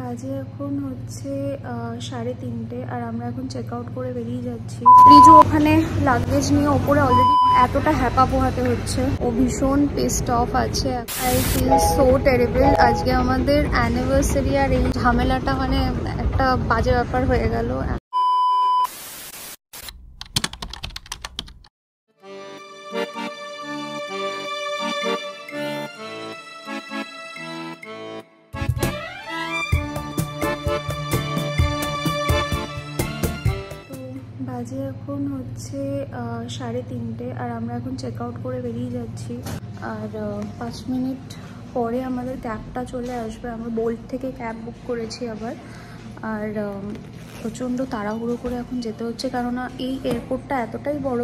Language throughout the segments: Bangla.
বাজে এখন হচ্ছে 3:30 আর আমরা এখন চেক আউট করে বেরিয়ে যাচ্ছি। রিজু ওখানে লাগেজ নিয়ে ওপরে অলরেডি এতটা হ্যাপা পোহাতে হচ্ছে, ও ভীষণ পেস্ট অফ আছে। I feel so terrible. আজকে আমাদের অ্যানিভার্সারি আর এই ঝামেলাটা মানে একটা বাজে ব্যাপার হয়ে গেল। বাজে এখন হচ্ছে 3:30 আর আমরা এখন চেক আউট করে বেরিয়ে যাচ্ছি। আর 5 মিনিট পরে আমাদের ক্যাবটা চলে আসবে। আমরা বোল্ট থেকে ক্যাব বুক করেছি আবার। আর প্রচণ্ড তাড়াহুড়ো করে এখন যেতে হচ্ছে, কেননা এই এয়ারপোর্টটা এতটাই বড়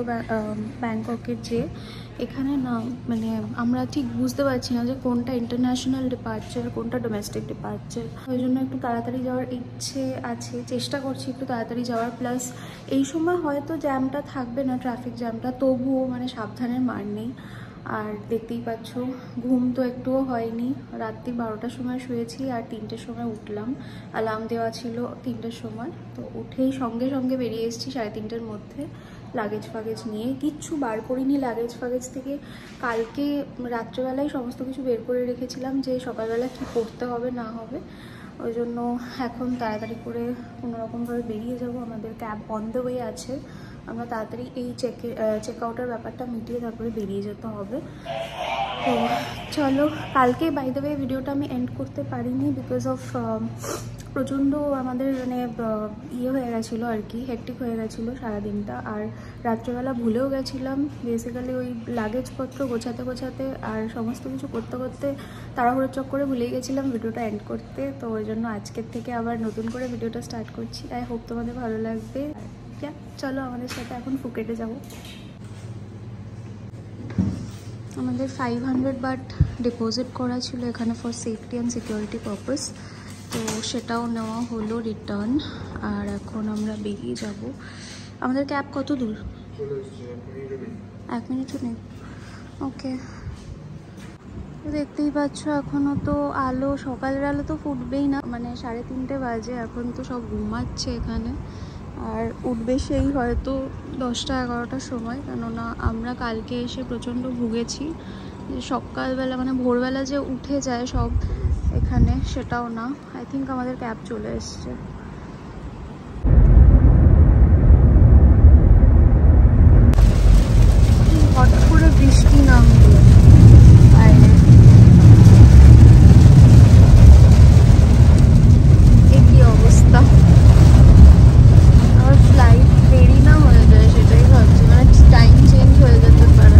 ব্যাংককের, যে এখানে না মানে আমরা ঠিক বুঝতে পারছি না যে কোনটা ইন্টারন্যাশনাল ডিপার্চার কোনটা ডোমেস্টিক ডিপার্চার। ওই জন্য একটু তাড়াতাড়ি যাওয়ার ইচ্ছে আছে, চেষ্টা করছি একটু তাড়াতাড়ি যাওয়ার। প্লাস এই সময় হয়তো জ্যামটা থাকবে না, ট্রাফিক জ্যামটা, তবুও মানে সাবধানের মার নেই। আর দেখতেই পাচ্ছ ঘুম তো একটুও হয়নি। রাত্রি 12টার সময় শুয়েছি আর 3টের সময় উঠলাম। অ্যালার্ম দেওয়া ছিল 3টের সময়, তো উঠেই সঙ্গে সঙ্গে বেরিয়ে এসেছি 3:30-এর মধ্যে লাগেজ ফাগেজ নিয়ে। কিচ্ছু বার করিনি লাগেজ ফাগেজ থেকে। কালকে রাত্রেবেলায় সমস্ত কিছু বের করে রেখেছিলাম যে সকালবেলা কি করতে হবে না হবে। ওই জন্য এখন তাড়াতাড়ি করে কোনোরকমভাবে বেরিয়ে যাব। আমাদের ক্যাব অন দ্য ওয়ে আছে। আমরা তাড়াতাড়ি এই চেক আউটের ব্যাপারটা মিটিয়ে তারপরে বেরিয়ে যেতে হবে। তো চলো, কালকে বাই দ্য ওয়ে ভিডিওটা আমি এন্ড করতে পারিনি বিকজ অফ প্রচণ্ড আমাদের মানে হয়ে গেছিলো আর কি, হেক্টিক হয়ে গেছিলো সারাদিনটা। আর রাত্রেবেলা ভুলেও গেছিলাম বেসিক্যালি ওই লাগেজপত্র গোছাতে গোছাতে আর সমস্ত কিছু করতে করতে তাড়াহুড়োর চক্করে ভুলেই গেছিলাম ভিডিওটা এন্ড করতে। তো ওই জন্য আজকের থেকে আবার নতুন করে ভিডিওটা স্টার্ট করছি। আই হোপ তোমাদের ভালো লাগবে। চলো আমাদের সাথে এখন ফুকেটে যাব। আমাদের 500 বাট ডিপোজিট করা ছিল এখানে for safety and security purpose, তো সেটাও নেওয়া হলো রিটার্ন। আর এখন আমরা বেরিয়ে যাব। আমাদের ক্যাব কত দূর? 1 মিনিটও নেই। ওকে, দেখতেই পাচ্ছ এখনও তো আলো, সকালের আলো তো ফুটবেই না, মানে 3:30 বাজে, এখন তো সব ঘুমাচ্ছে এখানে। আর উঠবে সেই হয়তো 10টা-11টার সময়, কেননা আমরা কালকে এসে প্রচণ্ড ভুগেছি যে সকালবেলা মানে ভোরবেলা যে উঠে যায় সব এখানে, সেটাও না। আই থিঙ্ক আমাদের ক্যাব চলে এসছে। হঠাৎ করে বৃষ্টি নামলো বাইরে, কি অবস্থা। আমার ফ্লাইট দেরি না হয়ে যায় সেটাই ভাবছি, মানে টাইম চেঞ্জ হয়ে যেতে পারে।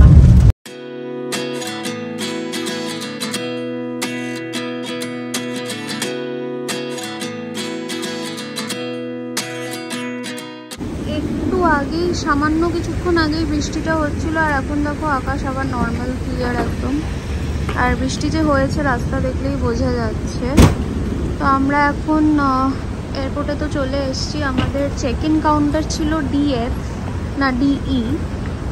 একটু আগেই সামান্য কিছুক্ষণ আগেই বৃষ্টিটা হচ্ছিল, আর এখন দেখো আকাশ আবার নর্মাল ক্লিয়ার একদম। আর বৃষ্টি যে হয়েছে রাস্তা দেখলেই বোঝা যাচ্ছে। তো আমরা এখন এয়ারপোর্টে তো চলে এসেছি। আমাদের চেক ইন কাউন্টার ছিল DF না DE,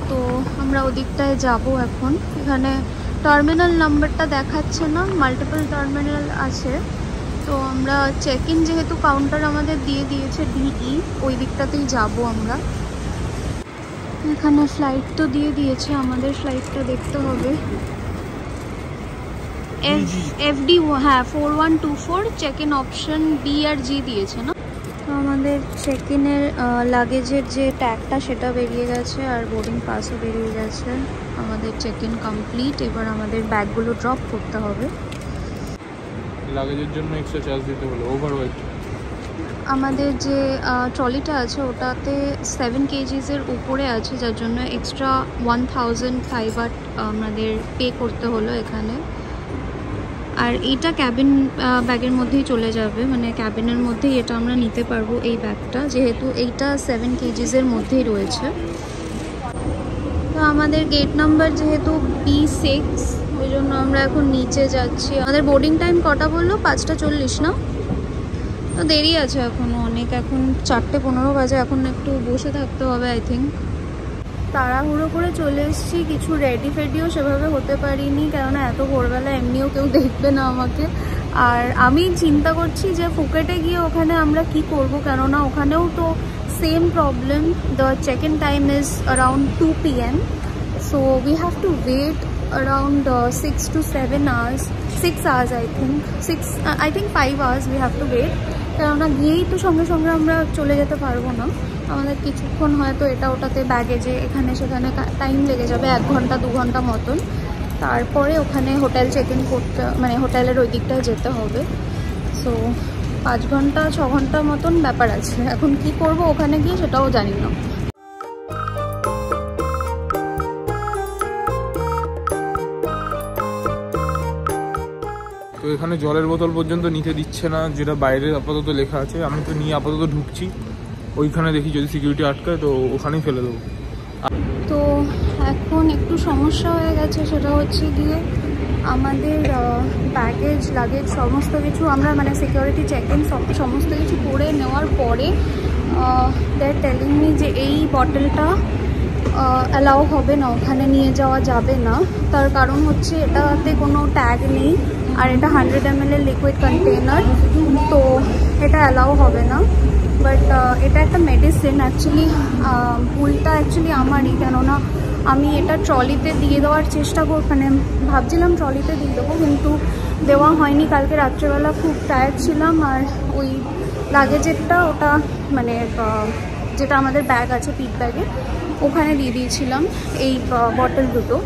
তো আমরা ওদিকটায় যাব এখন। এখানে টার্মিনাল নাম্বারটা দেখাচ্ছে না, মাল্টিপল টার্মিনাল আছে। তো আমরা চেক ইন যেহেতু কাউন্টার আমাদের দিয়ে দিয়েছে DE, ওই দিকটাতেই যাব আমরা। এখানে ফ্লাইট তো দিয়ে দিয়েছে, আমাদের ফ্লাইটটা দেখতে হবে। FD, হ্যাঁ 4124, চেক ইন অপশন B আর G দিয়েছে না। তো আমাদের চেক ইনের লাগেজের যে ট্যাগটা সেটা বেরিয়ে গেছে, আর বোর্ডিং পাসও বেরিয়ে গেছে। আমাদের চেক ইন কমপ্লিট। এবার আমাদের ব্যাগগুলো ড্রপ করতে হবে। লাগেজের জন্য এক্সট্রা চার্জ দিতে হলো ওভারওয়েট। আমাদের যে ট্রলিটা আছে ওটাতে 7 kgs-এর উপরে আছে, যার জন্য এক্সট্রা 1005 বাট আমাদের পে করতে হলো এখানে। আর এইটা ক্যাবিন ব্যাগের মধ্যেই চলে যাবে, মানে ক্যাবিনের মধ্যেই এটা আমরা নিতে পারবো এই ব্যাগটা, যেহেতু এইটা 7 kgs-এর মধ্যেই রয়েছে। তো আমাদের গেট নাম্বার যেহেতু B6, ওই জন্য আমরা এখন নিচে যাচ্ছি। আমাদের বোর্ডিং টাইম কটা বললো? 5:40 না? তো দেরি আছে এখনও অনেক, এখন 4:15 বাজে। এখন একটু বসে থাকতে হবে আই থিঙ্ক। তাড়াহুড়ো করে চলে এসেছি, কিছু রেডি ফেডিও সেভাবে হতে পারিনি, কেননা এত ভোরবেলা এমনিও কেউ দেখবে না আমাকে। আর আমি চিন্তা করছি যে ফুকেটে গিয়ে ওখানে আমরা কি করব, কেননা ওখানেও তো same problem. The check in time is around 2 PM, so we have to wait around 6 to 7 hours, 6 hours I think 5 hours we have to wait, কেননা গিয়েই তো সঙ্গে সঙ্গে আমরা চলে যেতে পারবো না। আমাদের কিছুক্ষণ হয়তো এটা ওটাতে ব্যাগেজে এখানে সেখানে টাইম লেগে যাবে 1 ঘন্টা 2 ঘন্টা মতন। তারপরে ওখানে হোটেল চেক ইন করতে, মানে হোটেলের ওই দিকটায় যেতে হবে। সো 5 ঘন্টা 6 ঘন্টা মতন ব্যাপার আছে। এখন কি করব ওখানে গিয়ে সেটাও জানি না। তো এখানে জলের বোতল পর্যন্ত নিতে দিচ্ছে না, যেটা বাইরে আপাতত লেখা আছে। আমি তো নিয়ে আপাতত ঢুকছি, ওইখানে দেখি যদি সিকিউরিটি আটকায় তো ওখানেই ফেলে দেবো। তো এখন একটু সমস্যা হয়ে গেছে, সেটা হচ্ছে গিয়ে আমাদের ব্যাগেজ লাগেজ সমস্ত কিছু আমরা মানে সিকিউরিটি চেক ইন সমস্ত কিছু করে নেওয়ার পরে দে আর টেলিং মি যে এই বটলটা অ্যালাউ হবে না, ওখানে নিয়ে যাওয়া যাবে না। তার কারণ হচ্ছে এটাতে কোনো ট্যাগ নেই আর এটা 100 ml এর লিকুইড কন্টেনার, তো এটা অ্যালাউ হবে না। বাট এটা একটা মেডিসিন, অ্যাকচুয়ালি ভুলটা অ্যাকচুয়ালি আমারই, কেননা আমি এটা ট্রলিতে দিয়ে দেওয়ার চেষ্টা মানে ভাবছিলাম ট্রলিতে দিয়ে দেবো, কিন্তু দেওয়া হয়নি। কালকে রাত্রেবেলা খুব টায়ার্ড ছিলাম, আর ওই লাগেজেরটা ওটা মানে যেটা আমাদের ব্যাগ আছে পিট ব্যাগে ওখানে দিয়ে দিয়েছিলাম এই বটল দুটো।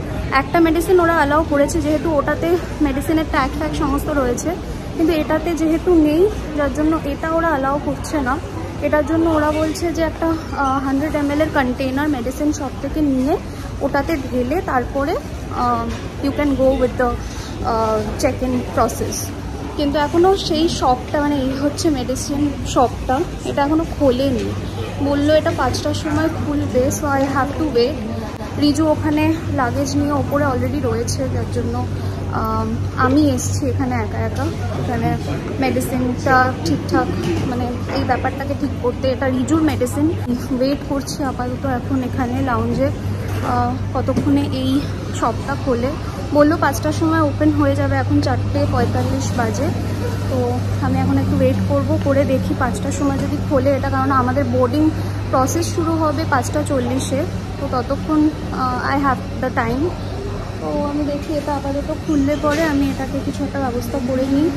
একটা মেডিসিন ওরা অ্যালাউ করেছে, যেহেতু ওটাতে মেডিসিনের ট্যাগ ফ্যাগ সমস্ত রয়েছে, কিন্তু এটাতে যেহেতু নেই, যার জন্য এটা ওরা অ্যালাউ করছে না। এটার জন্য ওরা বলছে যে একটা 100 ml এর কন্টেনার মেডিসিন শপ থেকে নিয়ে ওটাতে ঢেলে তারপরে you can go with the check in process. কিন্তু এখনও সেই শপটা মানে এই হচ্ছে মেডিসিন শপটা, এটা এখনও খোলেনি। বললো এটা 5টার সময় খুলবে, so I have to wait. Riju ওখানে লাগেজ নিয়ে ওপরে অলরেডি রয়েছে, যার জন্য আমি এসছি এখানে একা একা। এখানে মেডিসিনটা ঠিকঠাক মানে এই ব্যাপারটাকে ঠিক করতে, এটা রিজুর মেডিসিন। ওয়েট করছি আপাতত এখন এখানে লাউঞ্জে কতক্ষণে এই শপটা খোলে। বললো 5টার সময় ওপেন হয়ে যাবে, এখন 4:45 বাজে। তো আমি এখন একটু ওয়েট করব, করে দেখি 5টার সময় যদি খোলে এটা, কারণ আমাদের বোর্ডিং প্রসেস শুরু হবে 5:40-এ। তো ততক্ষণ আই হ্যাভ দ্য টাইম। তো আমি দেখি এটা আপাতত খুললে পরে আমি এটাকে কিছু একটা ব্যবস্থা করে নিই।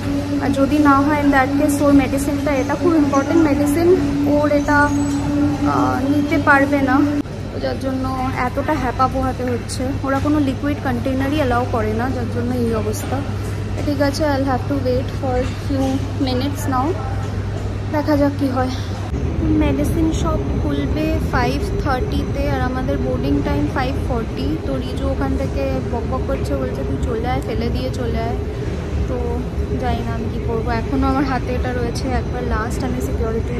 আর যদি না হয় ইন দ্যাট কেস ওর মেডিসিনটা, এটা খুব ইম্পর্টেন্ট মেডিসিন, ওর এটা নিতে পারবে না, যার জন্য এতটা হ্যাপা পোহাতে হচ্ছে। ওরা কোনো লিকুইড কন্টেনারই অ্যালাউ করে না, যার জন্য এই অবস্থা। ঠিক আছে, I have to wait for few minutes now, দেখা যাক কী হয়। মেডিসিন শপ খুলবে 5:30-তে আর আমাদের বোর্ডিং টাইম 5:40। তো রিজু ওখান থেকে বক করছে, বলছে তুই চলে আয়, ফেলে দিয়ে চলে আয়। তো জানি না আমি কী করবো। এখনও আমার হাতে এটা রয়েছে, একবার লাস্ট আমি সিকিউরিটি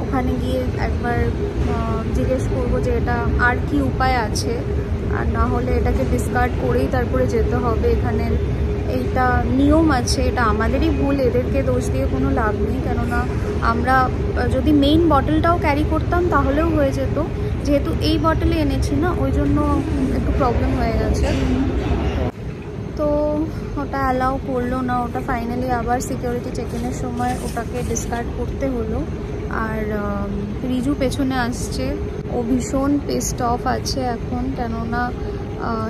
ওখানে গিয়ে একবার জিজ্ঞেস করবো যে এটা আর কি উপায় আছে, আর না হলে এটাকে ডিসকার্ড করেই তারপরে যেতে হবে। এখানের এইটা নিয়ম আছে, এটা আমাদেরই ভুল, এদেরকে দোষ দিয়ে কোনো লাভ নেই। কেননা আমরা যদি মেইন বটলটাও ক্যারি করতাম তাহলেও হয়ে যেত, যেহেতু এই বটলে এনেছি না, ওই জন্য একটু প্রবলেম হয়ে গেছে। তো ওটা অ্যালাউ করলো না, ওটা ফাইনালি আবার সিকিউরিটি চেক ইনের সময় ওটাকে ডিসকার্ড করতে হলো। আর রিজু পেছনে আসছে, ও ভীষণ পেস্ট অফ আছে এখন, কেননা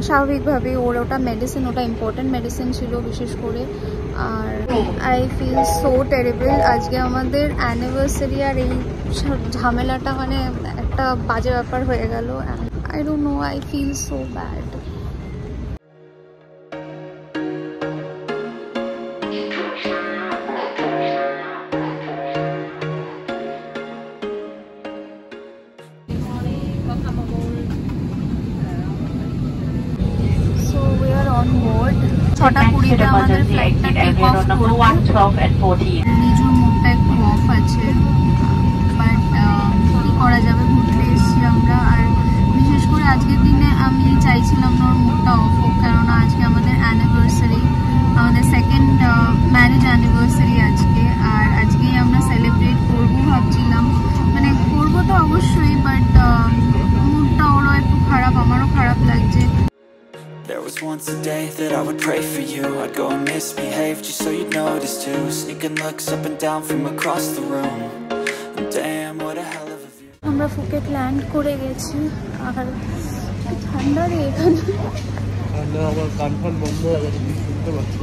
স্বাভাবিকভাবে ওর ওটা মেডিসিন, ওটা ইম্পর্টেন্ট মেডিসিন ছিল বিশেষ করে। আর আই ফিল সো টেরিবল। আজকে আমাদের অ্যানিভার্সারি, আর এই ঝামেলাটা মানে একটা বাজে ব্যাপার হয়ে গেল। I don't know, I feel so bad. Exit emergency exit area road number 1, 12 and 14. নিজের মুডটা একটু অফ আছে, বাট কী করা যাবে, ঘুরতে এসেছি আমরা। আর বিশেষ করে আজকের দিনে আমি চাইছিলাম না ওর মুডটা অফ হোক, কেননা আজকে আমাদের অ্যানিভার্সারি, আমাদের সেকেন্ড ম্যারেজ অ্যানিভার্সারি আজকে। আর আজকেই আমরা সেলিব্রেট করবো ভাবছিলাম, মানে করবো তো অবশ্যই, বাট মুডটা ওরও একটু খারাপ, আমারও খারাপ লাগছে। There was once a day that I would pray for you. I'd go and misbehave just so you'd notice too. Sneaking looks up and down from across the room. And damn, what a hell of a view. আমরা ফুকেট ল্যান্ড করে গেছি আর ঠান্ডা রে এখানে। আমার কান ফান বন্ধ হয়ে গেছে, শুনতে পাচ্ছি।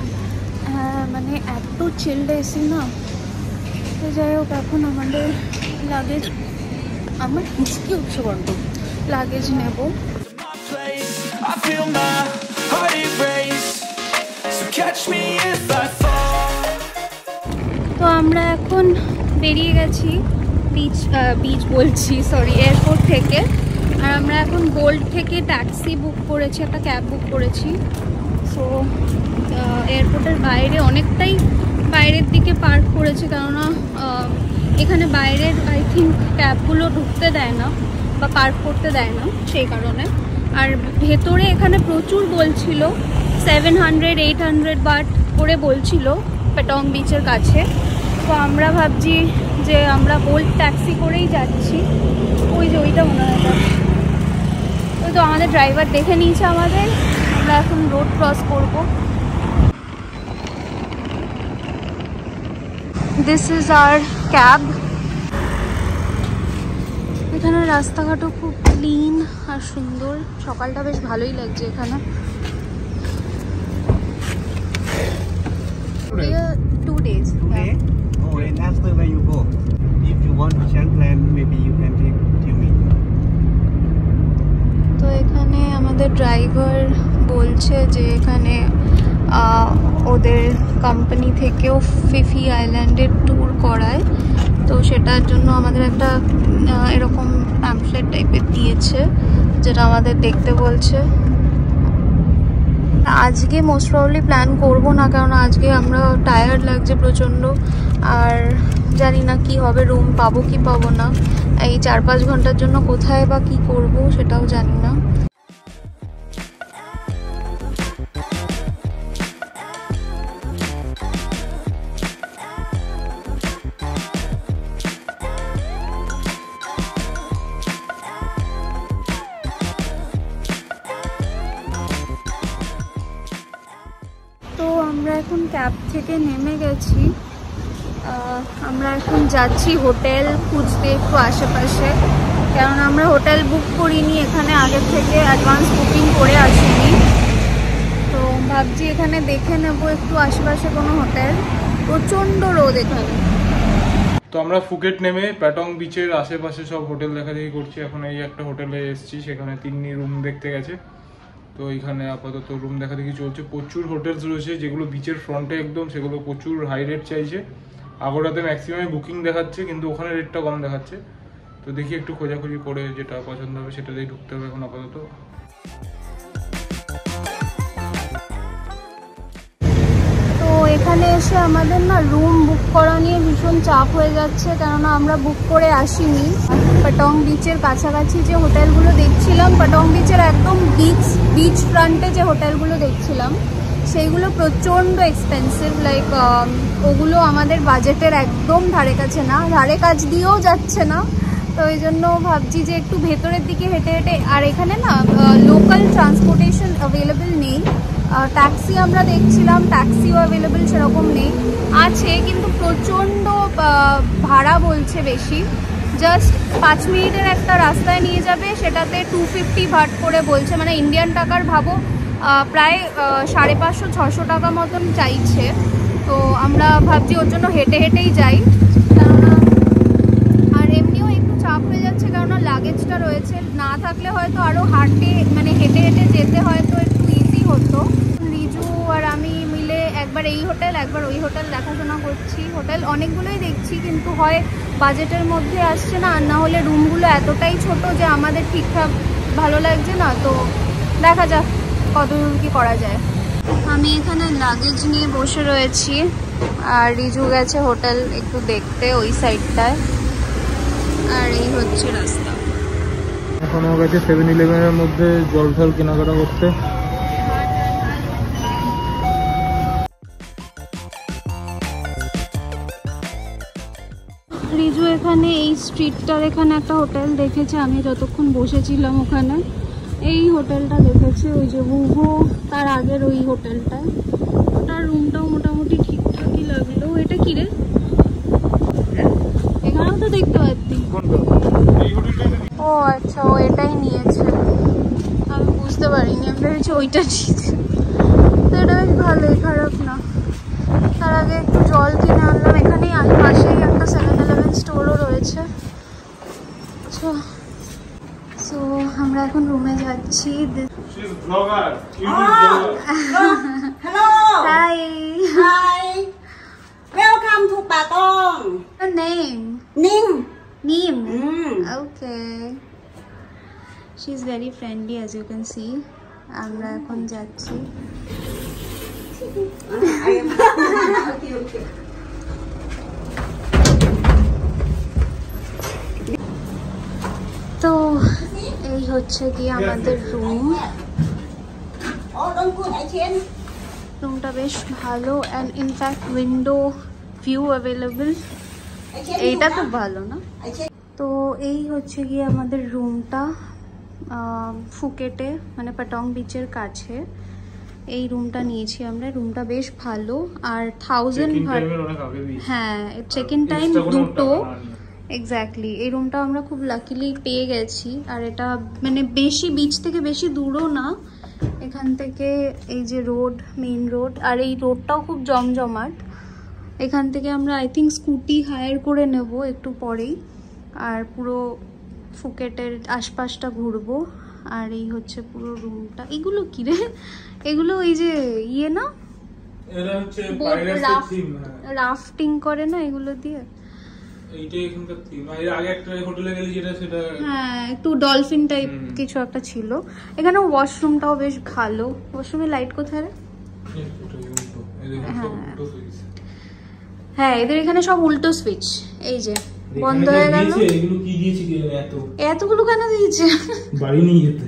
হ্যাঁ মানে এত চিল্ড এসি না। তো যাই হোক এখন আমাদের লাগেজ, আমার হিচকি উঠছে বড্ড, লাগেজ নেব। I feel my heart erase, so catch me if I fall. তো আমরা এখন বেরিয়ে গেছি বিচ বলছি সরি এয়ারপোর্ট থেকে। আর আমরা এখন বোল্ট থেকে ট্যাক্সি বুক করেছি, একটা ক্যাব বুক করেছি। সো এয়ারপোর্টের বাইরে অনেকটাই বাইরের দিকে পার্ক করেছি, কেননা এখানে বাইরের আই থিঙ্ক ক্যাবগুলো ঢুকতে দেয় না বা পার্ক করতে দেয় না, সেই কারণে। আর ভেতরে এখানে প্রচুর বলছিল 700-800 বাট করে বলছিল পেটং বিচের কাছে। তো আমরা ভাবছি যে আমরা বোল্ট ট্যাক্সি করেই যাচ্ছি। ওই যে ওইটা মনে হয়, ওই তো আমাদের ড্রাইভার দেখে নিয়েছে আমাদের। আমরা এখন রোড ক্রস করব। This is our cab. এখানে রাস্তাঘাটও খুব ক্লিন আর সুন্দর, সকালটা বেশ ভালোই লাগছে এখানে। 2 days. Okay. Oh, and after where you go? If you want to change plan, maybe you can take me. তো এখানে আমাদের ড্রাইভার বলছে যে এখানে ওদের কোম্পানি থেকেও ফিফি আইল্যান্ডের ট্যুর করায়। তো সেটার জন্য আমাদের একটা এরকম প্যাম্পলেট টাইপের দিয়েছে, যেটা আমাদের দেখতে বলছে। আজকে মোস্ট প্রবাবলি প্ল্যান করব না, কারণ আজকে আমরা টায়ার্ড লাগছে প্রচণ্ড। আর জানি না কি হবে, রুম পাবো কি পাবো না। এই 4-5 ঘন্টার জন্য কোথায় বা কি করব সেটাও জানি না। তো আমরা এখন ক্যাব থেকে নেমে গেছি। আমরা এখন যাচ্ছি হোটেল খুঁজতে একটু আশেপাশে, কারণ আমরা হোটেল বুক করিনি এখানে, আগে থেকে অ্যাডভান্স বুকিং করে আসিনি। তো ভাবছি এখানে দেখে নেব একটু আশেপাশে কোনো হোটেল। প্রচণ্ড রোদ এখানে। তো আমরা ফুকেট নেমে প্যাটং বিচের আশেপাশে সব হোটেল দেখাদেখি করছি। এখন এই একটা হোটেলে এসেছি, সেখানে তিন্নি রুম দেখতে গেছে। তো এইখানে আপাতত রুম দেখাদেখি চলছে। প্রচুর হোটেলস রয়েছে যেগুলো বিচের ফ্রন্টে একদম, সেগুলো প্রচুর হাই রেট চাইছে। আগোরাতে ম্যাক্সিমাম বুকিং দেখাচ্ছে, কিন্তু ওখানে রেটটা কম দেখাচ্ছে। তো দেখি একটু খোঁজাখুঁজি করে যেটা পছন্দ হবে সেটাতেই ঢুকতে হবে এখন আপাতত। তো এখানে এসে আমাদের না রুম বুক করা নিয়ে ভীষণ চাপ হয়ে যাচ্ছে, কেননা আমরা বুক করে আসিনি। পেটং বিচের কাছাকাছি যে হোটেলগুলো দেখছিলাম, পেটং বিচের একদম বিচ ফ্রন্টে যে হোটেলগুলো দেখছিলাম, সেইগুলো প্রচণ্ড এক্সপেন্সিভ। লাইক ওগুলো আমাদের বাজেটের একদম ধারে কাছে না, ধারে কাছ দিয়েও যাচ্ছে না। তো এই জন্য ভাবছি যে একটু ভেতরের দিকে হেঁটে হেঁটে, আর এখানে না লোকাল ট্রান্সপোর্টেশন অ্যাভেলেবেল নেই। ট্যাক্সি আমরা দেখছিলাম, ট্যাক্সিও অ্যাভেলেবেল সেরকম নেই, আছে কিন্তু প্রচণ্ড ভাড়া বলছে বেশি। জাস্ট 5 মিনিটের একটা রাস্তায় নিয়ে যাবে, সেটাতে 250 বাট করে বলছে, মানে ইন্ডিয়ান টাকার ভাবো প্রায় 550-600 টাকা মতন চাইছে। তো আমরা ভাবছি ওর জন্য হেঁটে হেঁটেই যাই, কেননা আর এমনিও একটু চাপ হয়ে যাচ্ছে, কেননা লাগেজটা রয়েছে। না থাকলে হয়তো আরও মানে হেঁটে হেঁটে যেতে হয়তো একটু ইজি হতো। রিজু আর আমি মিলে একবার এই হোটেল একবার ওই হোটেল দেখাশোনা করছি। হোটেল অনেকগুলোই দেখছি, কিন্তু হয় বাজেটের মধ্যে আসছে না, আর না হলে রুমগুলো এতটাই ছোট যে আমাদের ঠিকঠাক ভালো লাগছে না। তো দেখা যাক কতদূর কি করা যায়। আমি এখানে লাগেজ নিয়ে বসে রয়েছি, আর রিজু গেছে হোটেল একটু দেখতে ওই সাইডটায়। আর এই হচ্ছে রাস্তা। এখন আমার কাছে 7-Eleven-এর মধ্যে জল ঠল কেনাকাটা করতে। রিজু এখানে এই স্ট্রিটটার এখানে একটা হোটেল দেখেছে, আমি যতক্ষণ বসেছিলাম ওখানে। এই হোটেলটা দেখেছি, ওই যে বুবো তার আগের ওই হোটেলটায়। ওটার রুমটাও মোটামুটি ঠিকঠাকই লাগলো। এটা কি রে? এখানেও তো দেখতে পাচ্ছি। ও আচ্ছা, ও এটাই নিয়েছে, আমি বুঝতে পারিনি, আমি ভেবেছি ওইটা নিয়েছে। তো এটা বেশ ভালোই, খারাপ না। তার আগে একটু জল কিনে আনলাম, এখানেই পাশেই একটা 7-Eleven স্টোরও রয়েছে। আচ্ছা, সো আমরা এখন রুমে যাচ্ছি। Hi Hi. Welcome to Patong. name Ning. Neem. Mm. Okay, she's very friendly as you can see. আমরা এখন যাচ্ছি। I am. Okay, okay. তো এই হচ্ছে কি আমাদের room. Oh, don't put I change. রুমটা বেশ ভালো, and in fact window view available. I change. এইটা খুব ভালো না? I change. তো এই হচ্ছে গিয়ে আমাদের রুমটা ফুকেটে, মানে পাটং বিচের কাছে। এই রুমটা নিয়েছি আমরা। রুমটা বেশ ভালো, আর 1000 ভাট। হ্যাঁ, চেক ইন টাইম 2 এক্স্যাক্টলি। এই রুমটা আমরা খুব লাকিলি পেয়ে গেছি, আর এটা মানে বেশি বিচ থেকে বেশি দূরও না। এখান থেকে এই যে রোড, মেইন রোড, আর এই রোডটাও খুব জমজমাট। এখান থেকে আমরা আই থিঙ্ক স্কুটি হায়ার করে নেব একটু পরেই, আর পুরো ফুকেটের আশপাশটা ঘুরবো। আর এই হচ্ছে পুরো রুমটা। এগুলো কি রে? এগুলো ওই যে ইয়ে না, রাফটিং করে না এগুলো দিয়ে? হ্যাঁ, একটু ডলফিন টাইপ কিছু একটা ছিল। এখানে ওয়াশরুমটাও বেশ ভালো। ওয়াশরুমের লাইট কোথায় রে? হ্যাঁ, এদের এখানে সব উল্টো সুইচ। এই যে বন্ধ হয়ে গেল। এতগুলো কেন দিয়েছে? বাড়ি নিয়ে যেতে।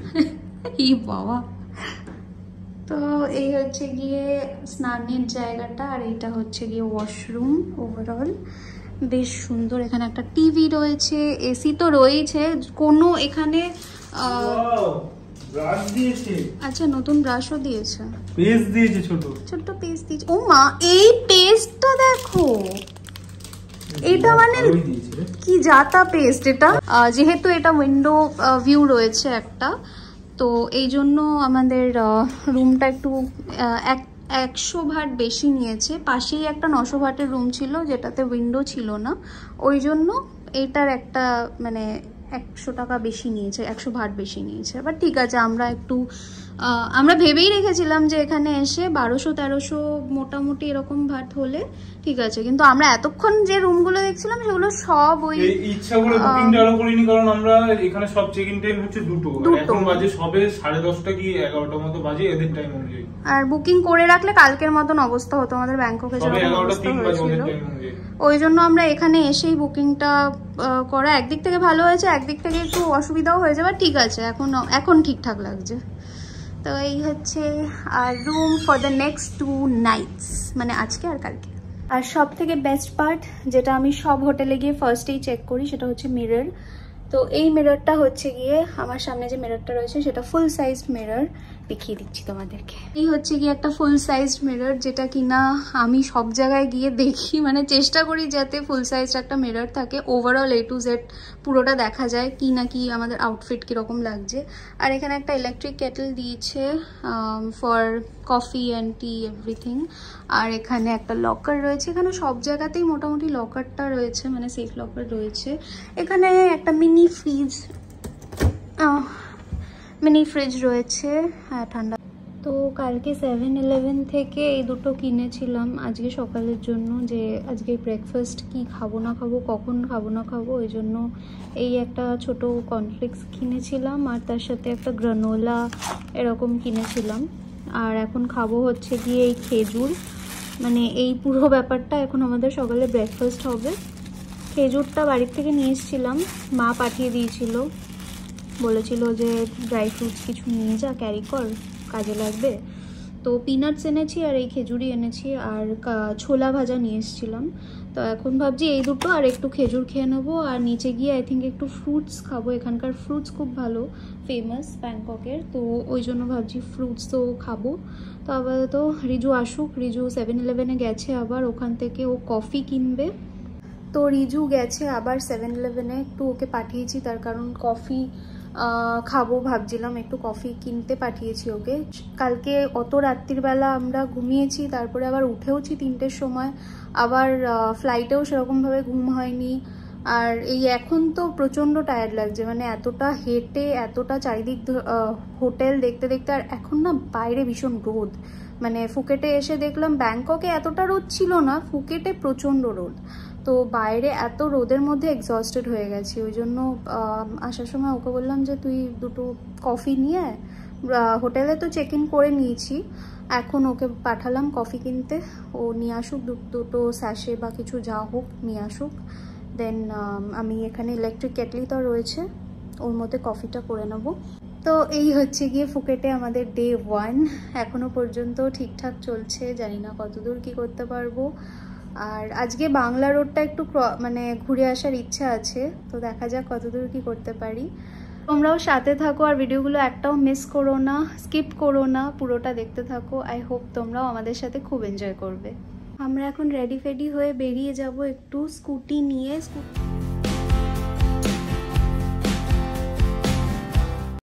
ই বাবা। তো এই হচ্ছে গিয়ে স্নানের জায়গাটা, আর এইটা হচ্ছে গিয়ে ওয়াশরুম। ওভারঅল বেশ সুন্দর। এখানে একটা টিভি রয়েছে, এসি তো রয়েছে। কোনো এখানে ব্রাশ দিয়েছে। আচ্ছা, নতুন ব্রাশও দিয়েছে, পেস্ট দিয়েছে, ছোট ছোট পেস্ট দিয়েছে। ও মা, এই পেস্টটা দেখো, এটা মানে কি জাতা পেস্ট এটা। যেহেতু এটা উইন্ডো ভিউ রয়েছে একটা, তো এই জন্য আমাদের রুমটা একটু 100 ভাট বেশি নিয়েছে। পাশেই একটা 900 ভাটের রুম ছিল যেটাতে উইন্ডো ছিল না, ওই জন্য এইটার একটা মানে 100 টাকা বেশি নিয়েছে, 100 ভাট বেশি নিয়েছে। বাট ঠিক আছে, আমরা ভেবেই রেখেছিলাম যে এখানে এসে 1200-1300 মোটামুটি এরকম ভাট হলে ঠিক আছে, কিন্তু আমরা এতক্ষণ যে রুমগুলো দেখছিলাম সেগুলো সব ওই ইচ্ছা করে বুকিংটা আলো করিনি, কারণ আমরা এখানে সব চেক ইন টাইম হচ্ছে 2টো, এখন বাজে সবে 10:30 কি 11টার মতো বাজে এদের টাইম অনুযায়ী। আর বুকিং করে রাখলে কালকের মতন অবস্থা হতো আমাদের ব্যাংককে যেরকম অবস্থা হয়েছিল, ওই জন্য আমরা এখানে এসেই বুকিংটা করা একদিক থেকে ভালো হয়েছে, একদিক থেকে একটু অসুবিধাও হয়েছে, বাট ঠিক আছে, এখন ঠিকঠাক লাগছে। তো এই হচ্ছে আর room for the next 2 nights, মানে আজকে আর কালকে। আর সব থেকে বেস্ট পার্ট, যেটা আমি সব হোটেলে গিয়ে ফার্স্টেই চেক করি, সেটা হচ্ছে মিরর। তো এই মিররটা হচ্ছে গিয়ে আমার সামনে যে মিররটা রয়েছে সেটা ফুল সাইজড মিরর, দেখিয়ে দিচ্ছি তোমাদেরকে। এই হচ্ছে গিয়ে একটা ফুল সাইজড মিরর, যেটা কিনা আমি সব জায়গায় গিয়ে দেখি, মানে চেষ্টা করি যাতে ফুল সাইজড একটা মিরর থাকে, ওভারঅল A to Z পুরোটা দেখা যায় কি না কি আমাদের আউটফিট কিরকম লাগছে। আর এখানে একটা ইলেকট্রিক কেটল দিয়েছে for coffee and tea everything. আর এখানে একটা লকার রয়েছে, এখানে সব জায়গাতেই মোটামুটি লকারটা রয়েছে, মানে সেফ লকার রয়েছে। এখানে একটা মিনি ফ্রিজ রয়েছে, হ্যাঁ ঠান্ডা। তো কালকে 7-Eleven থেকে এই দুটো কিনেছিলাম আজকে সকালের জন্য, যে আজকে ব্রেকফাস্ট কি খাবো না খাবো, কখন খাবো না খাবো, ওই জন্য এই একটা ছোট কর্নফ্লেক্স কিনেছিলাম, আর তার সাথে একটা গ্রানোলা এরকম কিনেছিলাম। আর এখন খাবো হচ্ছে গিয়ে এই খেজুর, মানে এই পুরো ব্যাপারটা এখন আমাদের সকালে ব্রেকফাস্ট হবে। খেজুরটা বাড়ির থেকে নিয়ে এসেছিলাম, মা পাঠিয়ে দিয়েছিল, বলেছিল যে ড্রাই ফ্রুটস কিছু নিয়ে যা, ক্যারি কর, কাজে লাগবে। তো পিনাটস এনেছি আর এই খেজুরি এনেছি, আর ছোলা ভাজা নিয়ে এসেছিলাম। তো এখন ভাবছি এই দুটো আর একটু খেজুর খেয়ে নেবো, আর নিচে গিয়ে আই থিঙ্ক একটু ফ্রুটস খাবো। এখানকার ফ্রুটস খুব ভালো, ফেমাস ব্যাংককের, তো ওই জন্য ভাবছি ফ্রুটস তো খাবো। তো আপাতত রিজু আসুক, রিজু 7-Eleven গেছে আবার, ওখান থেকে ও কফি কিনবে। তো রিজু গেছে আবার 7-Eleven, একটু ওকে পাঠিয়েছি তার কারণ কফি খাবো ভাবছিলাম, একটু কফি কিনতে পাঠিয়েছি ওকে। কালকে অত রাত্রিবেলা আমরা ঘুমিয়েছি, তারপরে আবার উঠেওছি 3টের সময়, আবার ফ্লাইটেও সেরকমভাবে ঘুম হয়নি। আর এই এখন তো প্রচণ্ড টায়ার্ড লাগছে, মানে এতটা হেঁটে এতটা চারিদিক হোটেল দেখতে দেখতে। আর এখন না বাইরে ভীষণ রোদ, মানে ফুকেটে এসে দেখলাম ব্যাংককে এতটা রোদ ছিল না, ফুকেটে প্রচণ্ড রোদ। তো বাইরে এত রোদের মধ্যে এক্সস্টেড হয়ে গেছি, ওই জন্য আসার সময় ওকে বললাম যে তুই দুটো কফি নিয়ে, হোটেলে তো চেক ইন করে নিয়েছি, এখন ওকে পাঠালাম কফি কিনতে, ও নিয়ে আসুক দুটো স্যাশে বা কিছু যা হোক নিয়ে আসুক। দেন আমি এখানে ইলেকট্রিক কেটলি তো রয়েছে, ওর মধ্যে কফিটা করে নেব। তো এই হচ্ছে গিয়ে ফুকেটে আমাদের ডে 1, এখনো পর্যন্ত ঠিকঠাক চলছে, জানি না কতদূর কি করতে পারবো। আর আজকে বাংলা রোডটা একটু মানে ঘুরে আসার ইচ্ছা আছে, তো দেখা যাক কতদূর কি করতে পারি। তোমরাও সাথে থাকো আর ভিডিওগুলো একটাও মিস করো না, স্কিপ করো না, পুরোটা দেখতে থাকো। আই হোপ তোমরাও আমাদের সাথে খুব এনজয় করবে। আমরা এখন রেডি ফেডি হয়ে বেরিয়ে যাব একটু স্কুটি নিয়ে।